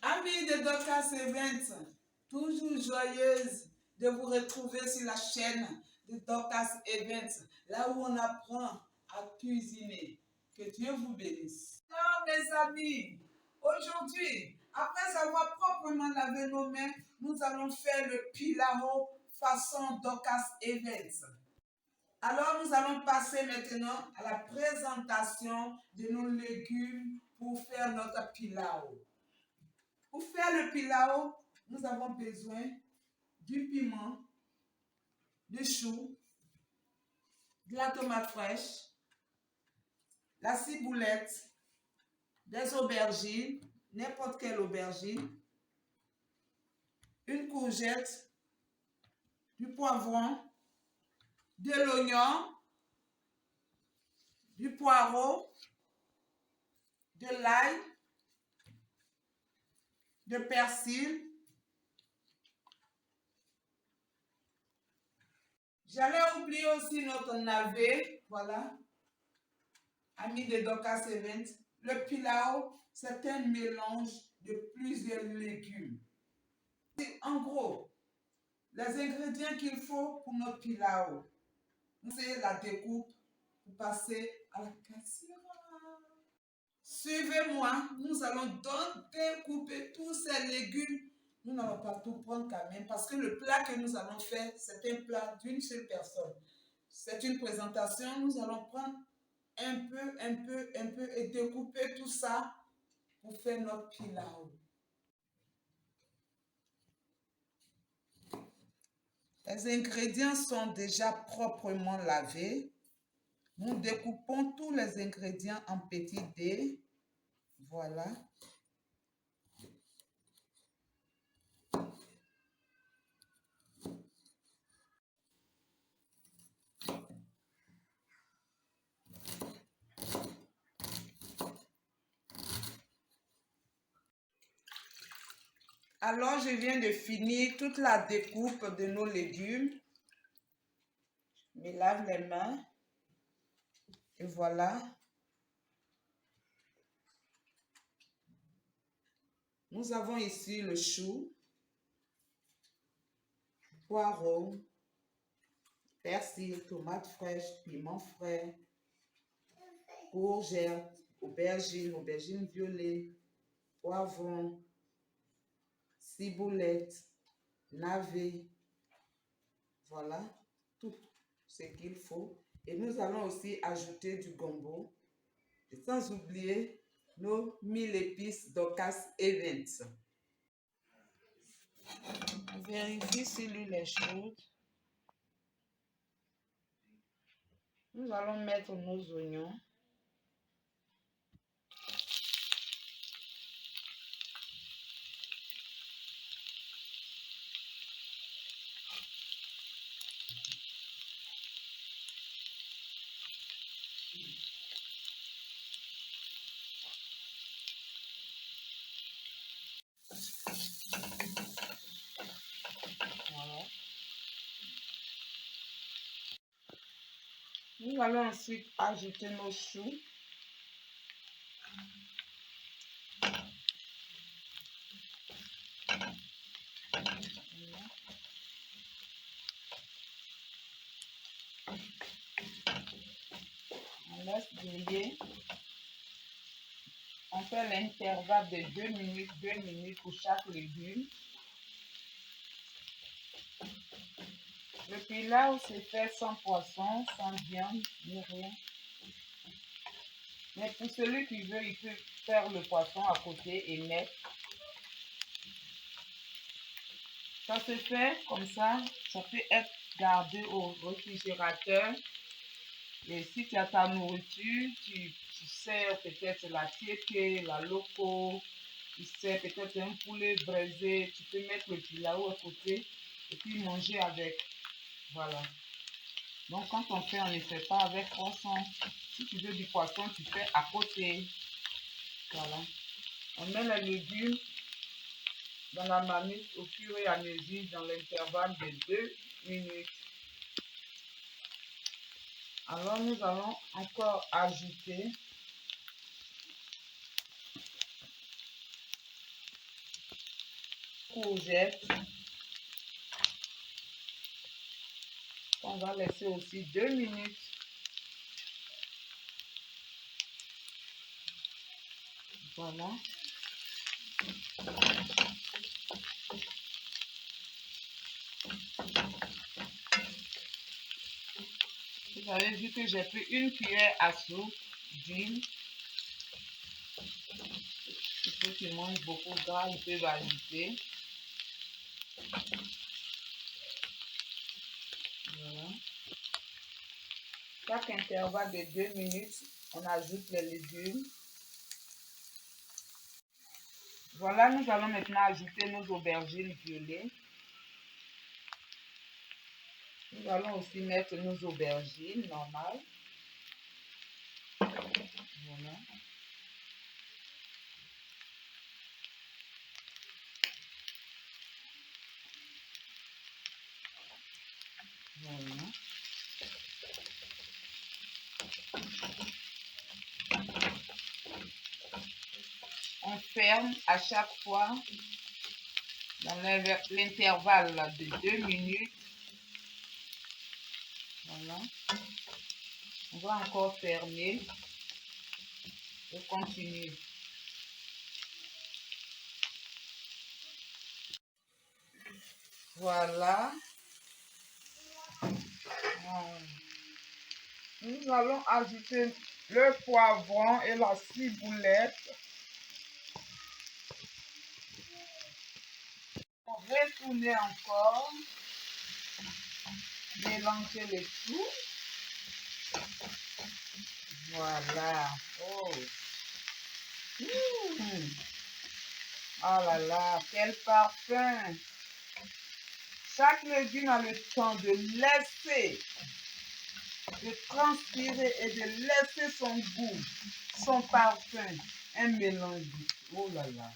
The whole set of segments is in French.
Amis de Dorcas Events, toujours joyeuse de vous retrouver sur la chaîne de Dorcas Events, là où on apprend à cuisiner. Que Dieu vous bénisse. Alors mes amis, aujourd'hui, après avoir proprement lavé nos mains, nous allons faire le pilau façon Dorcas Events. Alors nous allons passer maintenant à la présentation de nos légumes pour faire notre pilau. Pour faire le pilau, nous avons besoin du piment, du chou, de la tomate fraîche, la ciboulette, des aubergines, n'importe quelle aubergine, une courgette, du poivron, de l'oignon, du poireau, de l'ail, de persil. J'allais oublier aussi notre navet, voilà, amis de Dorcas Events. Le pilau, c'est un mélange de plusieurs légumes. En gros, les ingrédients qu'il faut pour notre pilau, c'est la découpe pour passer à la casserole. Suivez-moi, nous allons découper tous ces légumes. Nous n'allons pas tout prendre quand même parce que le plat que nous allons faire, c'est un plat d'une seule personne. C'est une présentation, nous allons prendre un peu et découper tout ça pour faire notre pilau. Les ingrédients sont déjà proprement lavés. Nous découpons tous les ingrédients en petits dés. Voilà. Alors, je viens de finir toute la découpe de nos légumes. Je me lave les mains. Et voilà. Nous avons ici le chou, poireau, persil, tomate fraîche, piment frais, courgette, aubergine violet, poivron, ciboulette, navet. Voilà tout ce qu'il faut. Et nous allons aussi ajouter du gombo. Et sans oublier nos 1000 épices Dorcas Events. On vérifie si l'huile est chaude. Nous allons mettre nos oignons. Voilà. Nous allons ensuite ajouter nos choux. On laisse griller. On fait l'intervalle de 2 minutes pour chaque légume. Le pilau se fait sans poisson, sans viande, ni rien. Mais pour celui qui veut, il peut faire le poisson à côté et mettre. Ça se fait comme ça peut être gardé au réfrigérateur. Et si tu as ta nourriture, tu sers peut-être la tiéké, la loco, tu sers peut-être un poulet braisé, tu peux mettre le pilau à côté et puis manger avec. Voilà. Donc quand on fait, on ne fait pas avec poisson. Si tu veux du poisson, tu fais à côté. Voilà. On met les légumes dans la marmite au fur et à mesure dans l'intervalle de 2 minutes. Alors nous allons encore ajouter courgettes. On va laisser aussi 2 minutes. Voilà. Vous avez vu que j'ai pris 1 cuillère à soupe d'huile. Ceux qui mangent beaucoup gras, ils peuvent ajouter. Voilà. Chaque intervalle de 2 minutes, on ajoute les légumes. Voilà, nous allons maintenant ajouter nos aubergines violées. Nous allons aussi mettre nos aubergines normales. Voilà. Voilà. On ferme à chaque fois dans l'intervalle de 2 minutes. Voilà. On va encore fermer et continuer. Voilà. Nous allons ajouter le poivron et la ciboulette. On va retourner encore. Mélanger le tout. Voilà. Oh. Oh là là, quel parfum. Chaque légume a le temps de laisser, de transpirer et de laisser son goût, son parfum. Un mélange. Oh là là.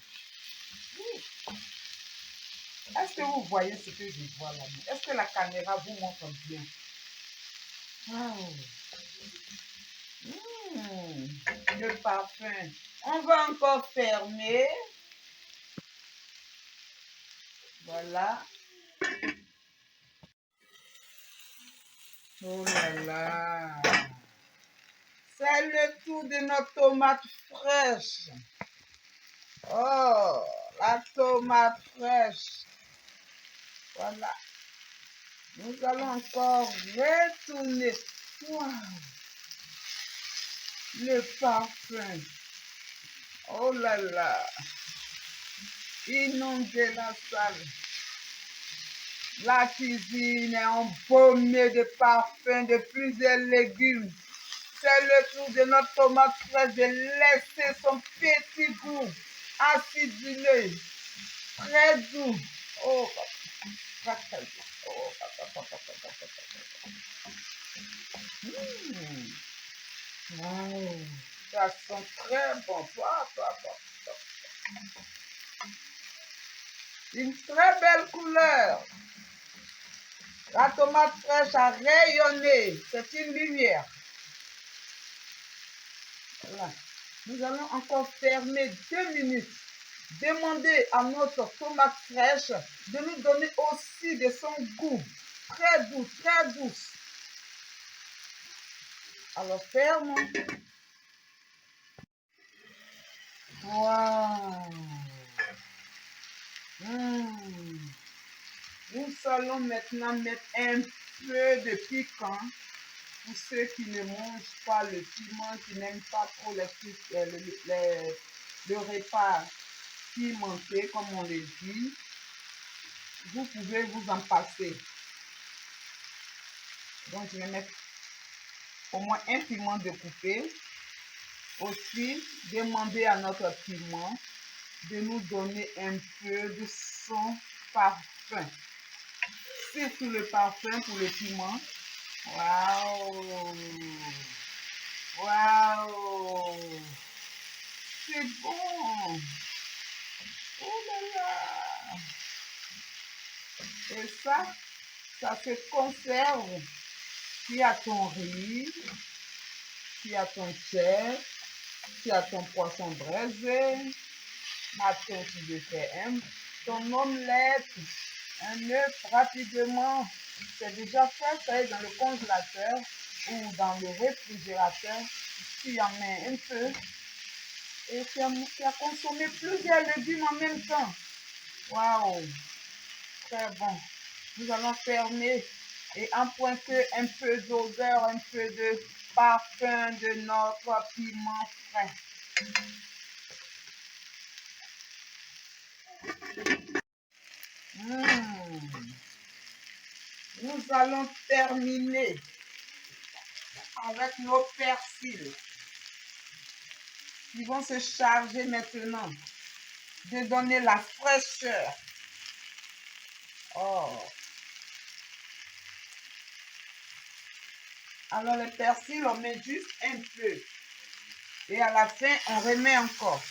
Est-ce que vous voyez ce que je vois là? Est-ce que la caméra vous montre bien? Oh. Le parfum. On va encore fermer. Voilà. Oh là là. C'est le tour de notre tomate fraîche. Oh, la tomate fraîche. Voilà. Nous allons encore retourner. Wow. Le parfum. Oh là là. Inonder la salle. La cuisine est embaumée de parfums de plusieurs légumes. C'est le tour de notre tomate fraîche de laisser son petit goût acidulé, très doux. Oh, oh, ça sent très bon. Une très belle couleur. La tomate fraîche a rayonné. C'est une lumière. Voilà. Nous allons encore fermer 2 minutes. Demander à notre tomate fraîche de nous donner aussi de son goût. Très doux, très douce. Alors ferme. Wow. Nous allons maintenant mettre un peu de piquant. Pour ceux qui ne mangent pas le piment, qui n'aiment pas trop le repas pimenté, comme on le dit, vous pouvez vous en passer. Donc, je vais mettre au moins un piment découpé. Aussi, demander à notre piment de nous donner un peu de son parfum. Surtout le parfum pour le piment. Waouh! Waouh! C'est bon! Oh là là! Et ça se conserve. Tu as ton riz, tu as ton chèvre, tu as ton poisson braisé. Matin, tu veux faire ton omelette, un œuf rapidement. C'est déjà fait, ça est dans le congélateur ou dans le réfrigérateur. Tu en mets un peu et tu as consommé plusieurs légumes en même temps. Waouh, très bon. Nous allons fermer et emprunter un peu d'odeur, un peu de parfum de notre piment frais. Nous allons terminer avec nos persils qui vont se charger maintenant de donner la fraîcheur. Oh. Alors les persils, on met juste un peu. Et à la fin, on remet encore.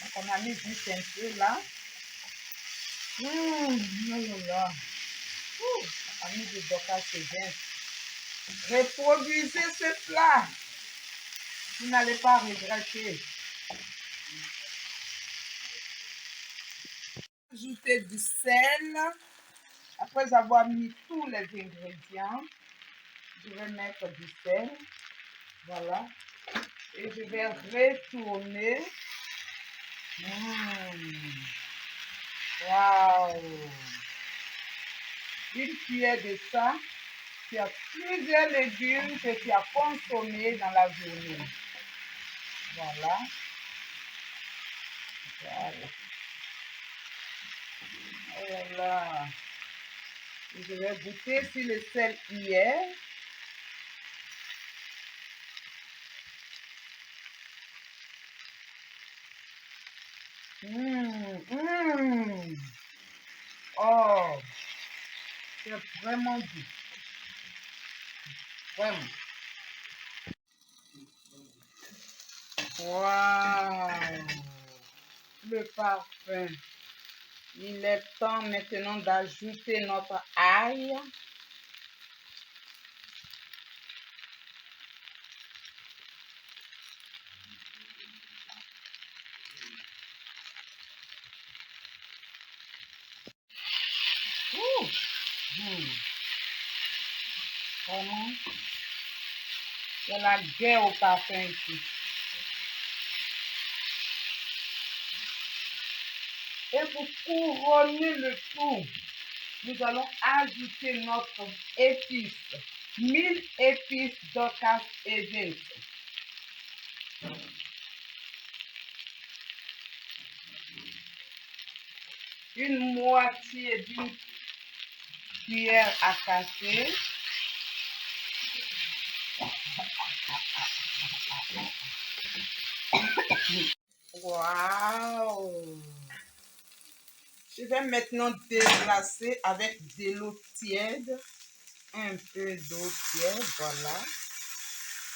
Donc on a mis juste un peu là. Oh là là. Amis de Dorcas Events, reproduisez ce plat. Vous n'allez pas regretter. Ajoutez du sel. Après avoir mis tous les ingrédients, je vais mettre du sel. Voilà. Et je vais retourner. Waouh! Une cuillère de ça, tu as plusieurs légumes que tu as consommés dans la journée. Voilà. Voilà. Oh là là. Je vais goûter si le sel y est. Oh, c'est vraiment doux. Vraiment. Waouh, le parfum. Il est temps maintenant d'ajouter notre ail. Vraiment, il y a la guerre au parfum ici. Et pour couronner le tout, nous allons ajouter notre épice. 1000 épices Dorcas Events. Une moitié d'une cuillère à café. Waouh! Je vais maintenant déglacer avec de l'eau tiède. Un peu d'eau tiède, voilà.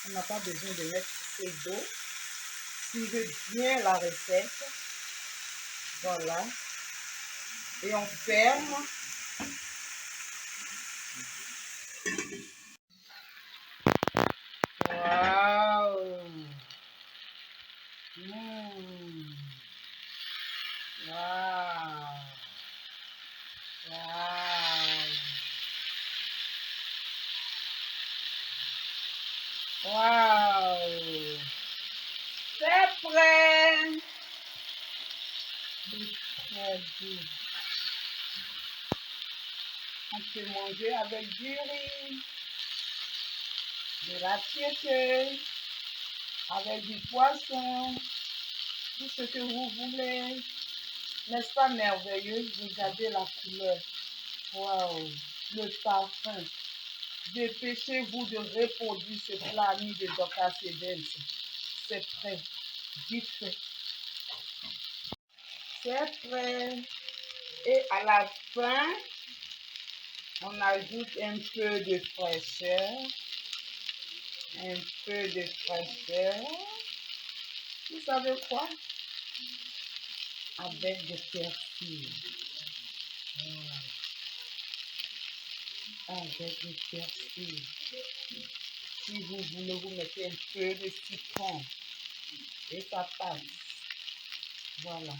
On n'a pas besoin de mettre assez d'eau. Suivez bien la recette. Voilà. Et on ferme. Waouh! Waouh! Waouh! Waouh! C'est prêt! Très doux. On peut manger avec du riz, de la piété, avec du poisson, tout ce que vous voulez. N'est-ce pas merveilleux? Regardez la couleur. Waouh! Le parfum. Dépêchez-vous de reproduire ce plat ami de Dorcas Events. C'est prêt. Vite fait. C'est prêt. Et à la fin, on ajoute un peu de fraîcheur. Un peu de fraîcheur. Vous savez quoi? Avec des persil. Avec des persil. Si vous voulez, vous mettez un peu de citron. Et ça passe. Voilà.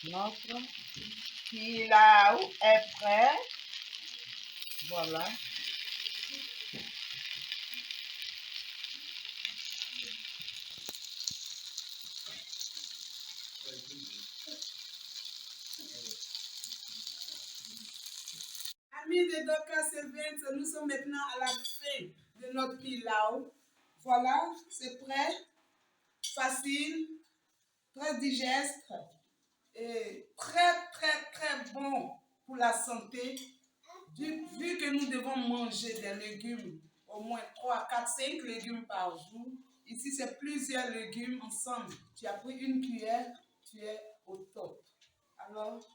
Notre pilau est prêt. Voilà. Amis de Dorcas Events, nous sommes maintenant à la fin de notre pilau. Voilà, c'est prêt, facile, très digeste et très bon pour la santé. Vu que nous devons manger des légumes, au moins 3, 4, 5 légumes par jour, ici c'est plusieurs légumes ensemble. Tu as pris une cuillère, tu es au top. Alors,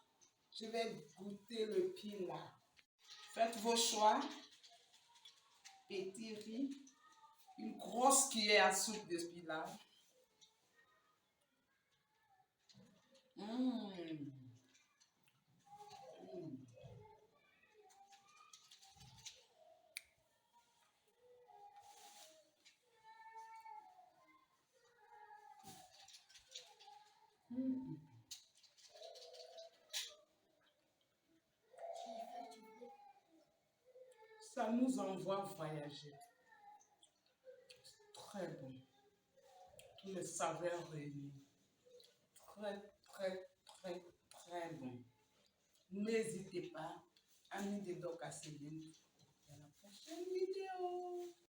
je vais goûter le pilau. Faites vos choix. Petit riz, une grosse cuillère à soupe de pilau. Mmh. Mmh. Ça nous envoie voyager. Très bon. Tous les saveurs réunies. Très bon. N'hésitez pas, amis de Dorcas Events, à la prochaine vidéo.